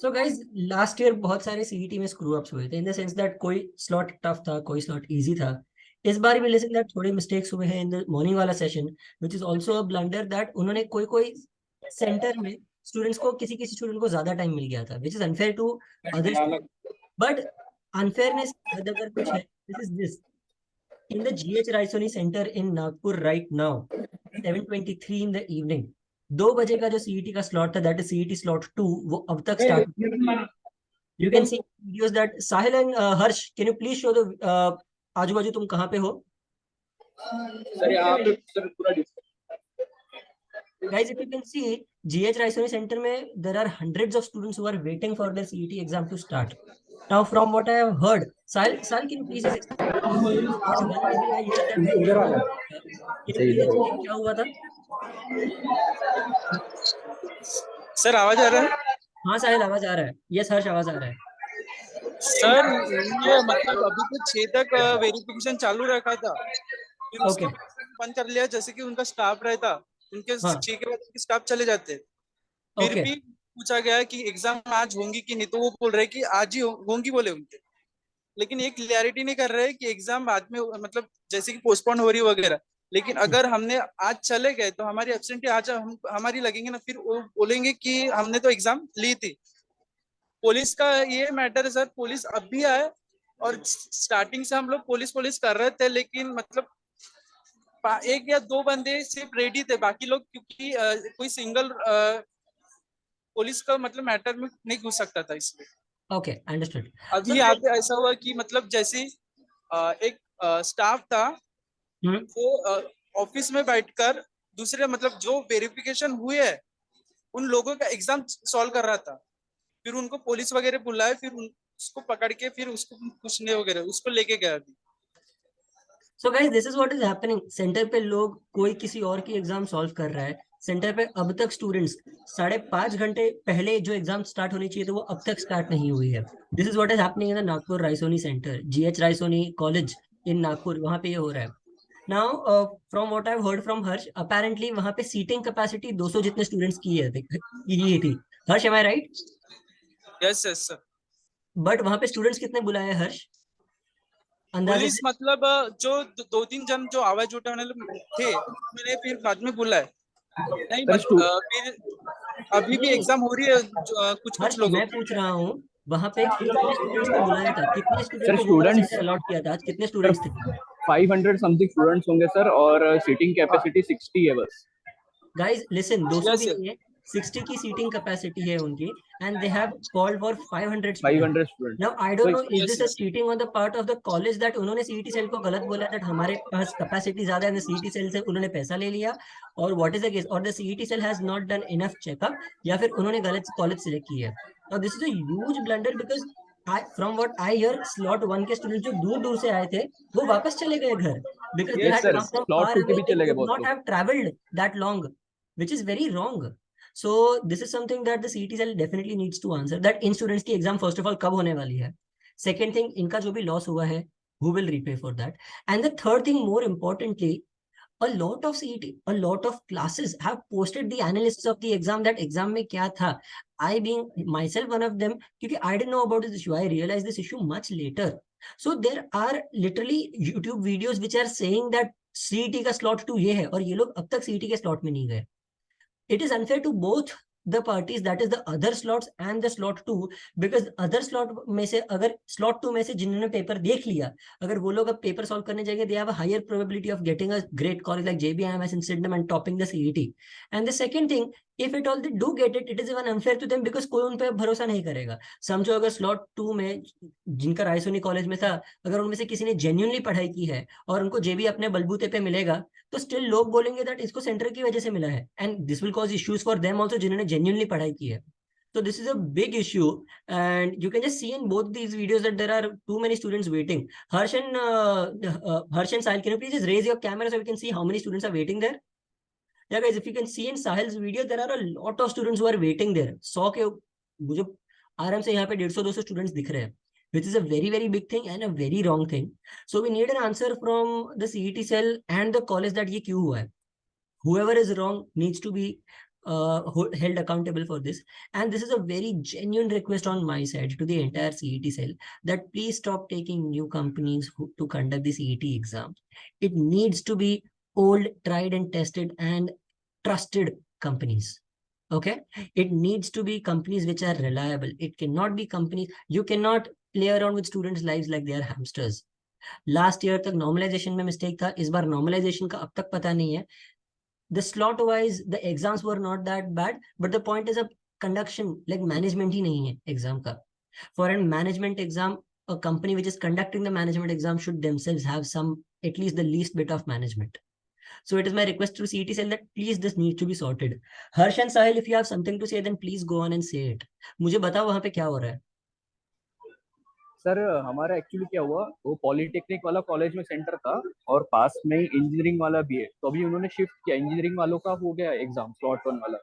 So guys last year बहुत सारे CET में स्क्रू अप्स हुए थे, इन द सेंस दैट कोई स्लॉट टफ था, कोई स्लॉट इजी था। इस बार भी लिसन दैट थोड़े मिस्टेक्स हुए हैं इन द मॉर्निंग वाला session, which is also a blunder that उन्होंने कोई कोई सेंटर में स्टूडेंट्स को किसी किसी स्टूडेंट को ज्यादा टाइम मिल गया था, which is unfair to other. But unfairness अगर कुछ है, this is this: in the GH Raisoni Center in Nagpur right now, 7:23 in the evening, 2 बजे का जो सीईटी का स्लॉट था, दैट इज सीईटी स्लॉट 2, वो अब तक start. You can see videos that Sahil and Harsh, can you please show the आजू बाजू तुम कहाँ पे हो? सर यहाँ पे सर पूरा Guys, if you can see, GH Raisoni Center में there are hundreds of students who are waiting for their CET exam to start. Now, from what I have heard, Sahil, can you please just explain to me? It's 1 बजे I hear that there इधर was uh a रहा meeting था. Can you please explain क्या हुआ था? Sir आवाज आ रहा है? हाँ साहिल, आवाज आ रहा है. यस हर्ष, आवाज आ रहा है. सर ये मतलब अभी तो 6 तक वेरिफिकेशन चालू रखा था, फिर उसके ओके. बाद बंद कर लिया, जैसे कि उनका स्टाफ रहता, उनके हाँ. 6 के बाद उनके स्टाफ चले जाते। फिर ओके. भी पूछा गया कि एग्जाम आज होंगी कि नहीं, तो वो बोल रहे कि आज ही होंगी बोले उनके, लेकिन ये क्लियरिटी नहीं कर रहे कि एग्जाम बाद में मतलब जैसे कि पोस्टपोन हो रही वगैरह। लेकिन अगर हमने आज चले गए तो हमारी एब्सेंटी आज हमारी लगेंगे ना, फिर वो बोलेंगे कि हमने तो एग्जाम ली थी। पुलिस का ये मैटर है सर, पुलिस अब भी आए, और स्टार्टिंग से हम लोग पुलिस पुलिस कर रहे थे, लेकिन मतलब 1 या 2 बंदे सिर्फ रेडी थे, बाकी लोग क्योंकि कोई सिंगल पुलिस का मतलब मैटर में नहीं घुस सकता था, इसलिए ओके, अंडरस्टूड. अभी यहाँ पे ऐसा हुआ कि मतलब जैसे एक स्टाफ था, वो ऑफिस में बैठकर दूसरे मतलब जो वेरिफिकेशन हुए है उन लोगों का एग्जाम सॉल्व कर रहा था। फिर उनको पुलिस वगैरह बुलाए, फिर उसको पकड़ के फिर उसको पूछने वगैरह उसको लेके गया अभी। So guys, this is what is happening. Centre पे लोग कोई किसी और की एग्जाम सॉल्व कर रहा है. सेंटर पे अब तक स्टूडेंट्स 5.5 घंटे पहले जो एग्जाम स्टार्ट होनी चाहिए, तो वो अब तक स्टार्ट नहीं हुई है. This is what is happening in the Nagpur Raisoni centre, GH Raisoni college in Nagpur, वहां पे ये हो रहा है. Now from what I have heard from Harsh, apparently वहां पे सीटिंग कैपेसिटी 200 जितने स्टूडेंट्स की थी. Harsh, am I right? Yes yes sir. But वहां पे स्टूडेंट्स कितने बुलाए हैं हर्ष, अंदाजे पुलिस से? मतलब जो 2-3 जन जो आवाज उठाने वाले थे, मैंने फिर बाद में बुलाए। नहीं फिर अभी भी नहीं एग्जाम हो रही है कुछ कुछ हर्ष, लोगों मैं की। पूछ रहा हूँ, वहां पे कितने स्टूडेंट्स को बुलाया था, कितने स्टूडेंट सर को वो वाला स्टूडेंट्स सेंटर अलॉट किया था, आज कितने सर स्टूडेंट्स थे? 500 समथिंग स्टूडेंट्स होंगे सर, और सीटिंग कैपेसिटी 60 है बस। गाइस लिसन, 200 भी यस यस। नहीं है, 60 की सीटिंग कैपेसिटी है उनकी, and they have called for 500 students. 500 student. Now I don't तो know, is yes this a yes. Cheating on the part of the college that उन्होंने सीईटी सेल को गलत बोला, दैट हमारे पास कैपेसिटी ज्यादा है, सीईटी सेल से उन्होंने पैसा ले लिया, और व्हाट इज द केस, और the CET cell has not done enough checkup, या फिर उन्होंने गलत कॉलेज सिलेक्ट की है? Now this is a huge blunder, because from what I hear, slot 1 के स्टूडेंट जो दूर दूर से आए थे, वो वापस चले गए घर, because they yes had sir, come from slot far 2 के away. भी They चले गए could बहुत not लोग। have traveled that long, which is very wrong. So this is something that the CET cell definitely needs to answer, that in students की exam first of all कब होने वाली है. Second thing, इनका जो भी loss हुआ है, who will repay for that? And the third thing, more importantly, a lot of CET, a lot of classes have posted the analysis of the exam, that exam में क्या था. I being myself one of them, क्योंकि I didn't know about this issue, I realized this issue much later. So there are literally YouTube videos which are saying that CET का slot 2 ये है, और ये लोग अब तक CET के slot में नहीं गए. It is unfair to both the parties, that is the other slots and the slot 2, because other slot में से, अगर slot 2 में से जिन्होंने पेपर देख लिया, अगर वो लोग अब पेपर सॉल्व करने जाएंगे, they have a higher probability of getting a great college like JBIMS in Sydenham and topping the CET. And the second thing, if at all they do get it, it is even unfair to them, because कोई उन पे भरोसा नहीं करेगा. समझो अगर slot 2 में जिनका रायसोनी कॉलेज में था, अगर उनमें से किसी ने जेन्युइनली पढ़ाई की है और उनको जेबी अपने बलबूते पे मिलेगा, तो स्टिल लोग बोलेंगे दैट इसको सेंटर की वजह से मिला है, and this will cause issues for them also, जिन्होंने जेन्युइनली पढ़ाई की है. So this is a big issue, and you can just see in both these videos that there are too many students waiting. Harsh and Sahil, can you please just raise your camera so we can see how many students are waiting there? Yeah guys, if you can see in Sahil's video, there are a lot of students who are waiting there. 100 के मुझे आराम से यहाँ पे 150-200 students दिख रहे हैं, which is a very very big thing and a very wrong thing. So we need an answer from the CET cell and the college that ये क्यों हुआ है. Whoever is wrong needs to be held accountable for this. And this is a very genuine request on my side to the entire CET cell that please stop taking new companies to conduct the CET exam. It needs to be old, tried and tested and trusted companies. Okay, it needs to be companies which are reliable. It cannot be companies, you cannot play around with students' lives like they are hamsters. Last year तक normalisation में mistake था, इस बार normalisation का अब तक पता नहीं है. The slot wise the exams were not that bad, but the point is a conduction like management ही नहीं है exam का. For a management exam, a company which is conducting the management exam should themselves have some, at least the least bit of management. So it is my request to CET cell that please this needs to be sorted. Harsh and Sahil, if you have something to say then please go on and say it. मुझे बताओ वहाँ पे क्या हो रहा है. Sir हमारा actually क्या हुआ, वो पॉलिटेक्निक वाला कॉलेज में सेंटर था और पास में ही इंजीनियरिंग वाला भी है, तो अभी उन्होंने शिफ्ट किया, इंजीनियरिंग वालों का हो गया एग्जाम स्लॉट 1 वाला.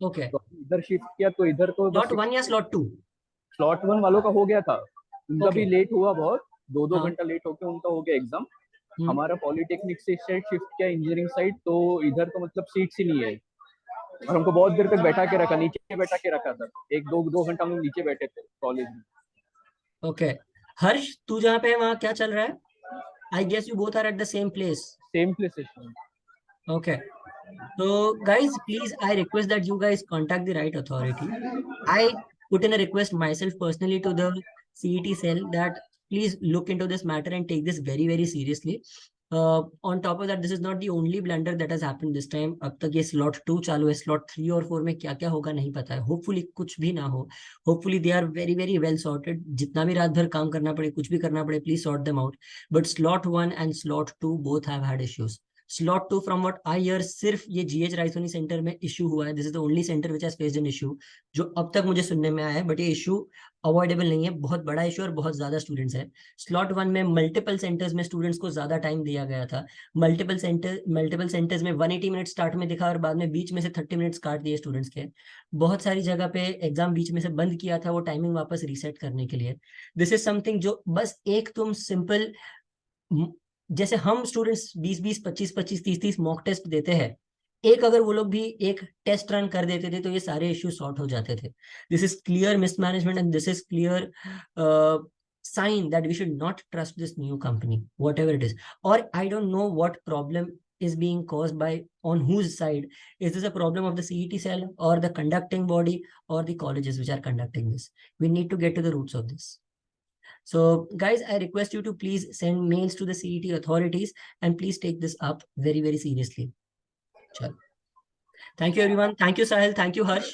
ओके, तो इधर शिफ्ट किया तो इधर तो स्लॉट 1 या स्लॉट 2? स्लॉट 1 वालों का हो गया था, उनका Okay. भी लेट हुआ बहुत, 2 हाँ. घंटा लेट होकर उनका हो गया एग्जाम. हमारा पॉलिटेक्निक से साइड शिफ्ट किया इंजीनियरिंग साइड, तो इधर तो मतलब सीट्स ही नहीं है और हमको बहुत देर तक बैठा के रखा, नीचे बैठा के रखा था, 1-2 घंटा हम लोग नीचे बैठे थे कॉलेज में. ओके, हर्ष तू जहाँ पे है वहाँ क्या चल रहा है? I guess you both are at the same place. Same place. Okay. So guys, please, I request that you guys contact the right authority. I put in a request myself personally to the CET cell that please look into this matter and take this very, very seriously. On top of that, this is not the only blunder that has happened this time. अब तक ये slot 2 चालू है, slot 3 और 4 में क्या क्या होगा नहीं पता है. Hopefully कुछ भी ना हो. Hopefully they are very, very well sorted. जितना भी रात भर काम करना पड़े, कुछ भी करना पड़े, please sort them out. But slot 1 and slot 2 both have had issues. Slot 2 from what I hear सिर्फ ये GH राइसोनी सेंटर में इशू हुआ है. This is the only centre which has faced an issue जो अब तक मुझे सुनने में आया है, बट ये इशू अवॉइडेबल नहीं है, बहुत बड़ा इशू और बहुत ज्यादा स्टूडेंट्स है. स्लॉट 1 में मल्टीपल सेंटर्स में स्टूडेंट्स को ज्यादा टाइम दिया गया था. मल्टीपल सेंटर्स में 180 मिनट स्टार्ट में दिखा और बाद में बीच में से 30 मिनट्स काट दिए स्टूडेंट्स के. बहुत सारी जगह पे एग्जाम बीच में से बंद किया था वो टाइमिंग वापस रीसेट करने के लिए. दिस इज समथिंग जो बस एक तुम सिंपल, जैसे हम स्टूडेंट्स 20-20, 25-25, 30-30 मॉक टेस्ट देते हैं, एक अगर वो लोग भी एक टेस्ट रन कर देते थे तो ये सारे इश्यू सॉर्ट हो जाते थे. This is clear mismanagement and this is clear sign that we should not trust this new company, whatever it is. Or I don't know what problem is being caused by, on whose side. Is this a problem of the CET cell or the conducting body or the colleges which are conducting this? We need to get to the roots of this. So guys, I request you to please send mails to the CET authorities and please take this up very, very seriously. Chalo. Thank you everyone. Thank you Sahil. Thank you Harsh.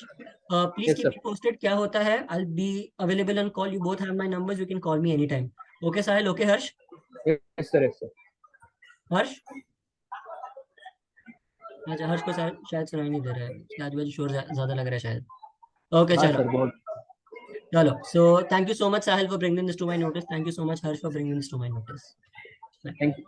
Please Yes, keep sir. me posted क्या होता है. I'll be available on call. You both have my numbers. You can call me anytime. Okay Sahil? Okay Harsh? Yes sir, yes sir. हर्ष? अच्छा, हर्ष को शायद सुनाई नहीं दे रहा है, आजू बाजू शोर ज्यादा लग रहा है शायद. ओके हाँ चलो सर, बहुत. चलो. So thank you so much Sahil for bringing this to my notice. Thank you so much Harsh for bringing this to my notice. Thank you.